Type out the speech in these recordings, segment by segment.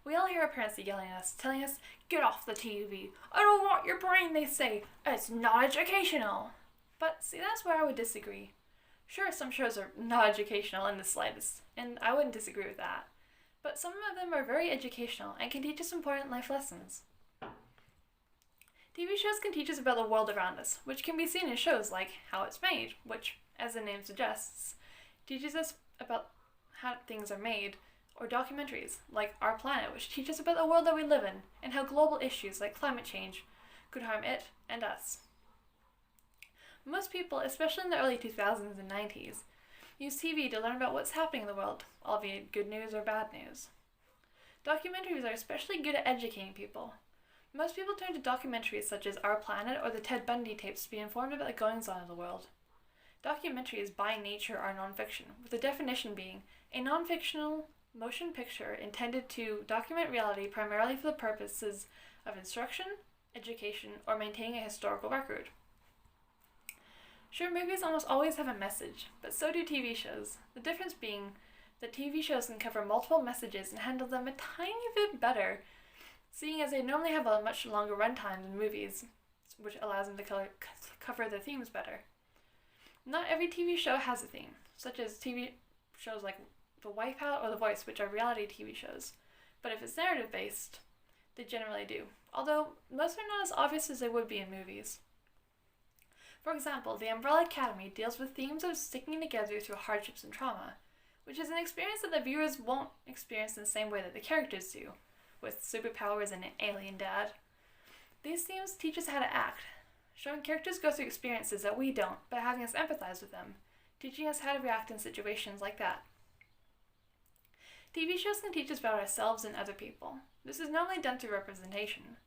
We all hear our parents yelling at us, telling us, "Get off the TV. I don't want your brain," they say. "It's not educational." But see, that's where I would disagree. Sure, some shows are not educational in the slightest, and I wouldn't disagree with that. But some of them are very educational and can teach us important life lessons. TV shows can teach us about the world around us, which can be seen in shows like How It's Made, which, as the name suggests, teaches us about how things are made, or documentaries like Our Planet, which teach us about the world that we live in and how global issues like climate change could harm it and us. Most people, especially in the early 2000s and 90s, use TV to learn about what's happening in the world, albeit good news or bad news. Documentaries are especially good at educating people. Most people turn to documentaries such as Our Planet or the Ted Bundy tapes to be informed about the goings-on of the world. Documentaries by nature are nonfiction, with the definition being a non-fictional motion picture intended to document reality primarily for the purposes of instruction, education, or maintaining a historical record. Sure, movies almost always have a message, but so do TV shows. The difference being that TV shows can cover multiple messages and handle them a tiny bit better, seeing as they normally have a much longer runtime than movies, which allows them to cover the themes better. Not every TV show has a theme, such as TV shows like The Wipeout or The Voice, which are reality TV shows. But if it's narrative-based, they generally do, although most are not as obvious as they would be in movies. For example, The Umbrella Academy deals with themes of sticking together through hardships and trauma, which is an experience that the viewers won't experience in the same way that the characters do, with superpowers and an alien dad. These themes teach us how to act, showing characters go through experiences that we don't, but having us empathize with them, teaching us how to react in situations like that. TV shows can teach us about ourselves and other people. This is normally done through representation.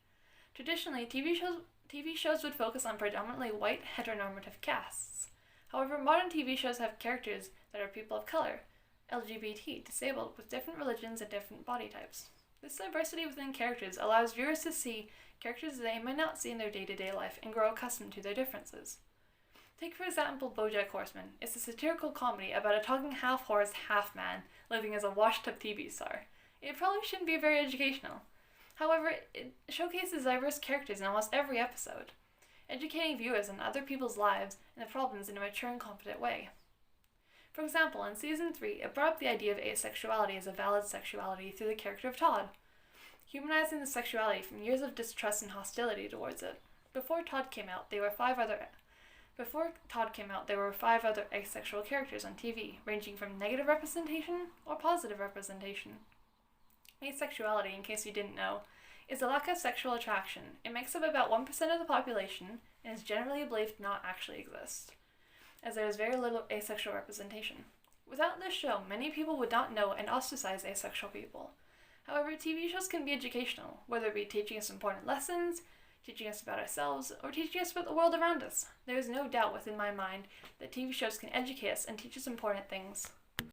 Traditionally, TV shows would focus on predominantly white heteronormative casts. However, modern TV shows have characters that are people of color, LGBT, disabled, with different religions and different body types. This diversity within characters allows viewers to see characters they might not see in their day-to-day life and grow accustomed to their differences. Take, for example, BoJack Horseman. It's a satirical comedy about a talking half-horse, half-man living as a washed-up TV star. It probably shouldn't be very educational. However, it showcases diverse characters in almost every episode, educating viewers on other people's lives and the problems in a mature and confident way. For example, in Season 3, it brought up the idea of asexuality as a valid sexuality through the character of Todd, humanizing the sexuality from years of distrust and hostility towards it. Before Todd came out, there were 5 other asexual characters on TV, ranging from negative representation or positive representation. Asexuality, in case you didn't know, is a lack of sexual attraction. It makes up about 1% of the population and is generally believed to not actually exist, as there is very little asexual representation. Without this show, many people would not know and ostracize asexual people. However, TV shows can be educational, whether it be teaching us important lessons, teaching us about ourselves, or teaching us about the world around us. There is no doubt within my mind that TV shows can educate us and teach us important things.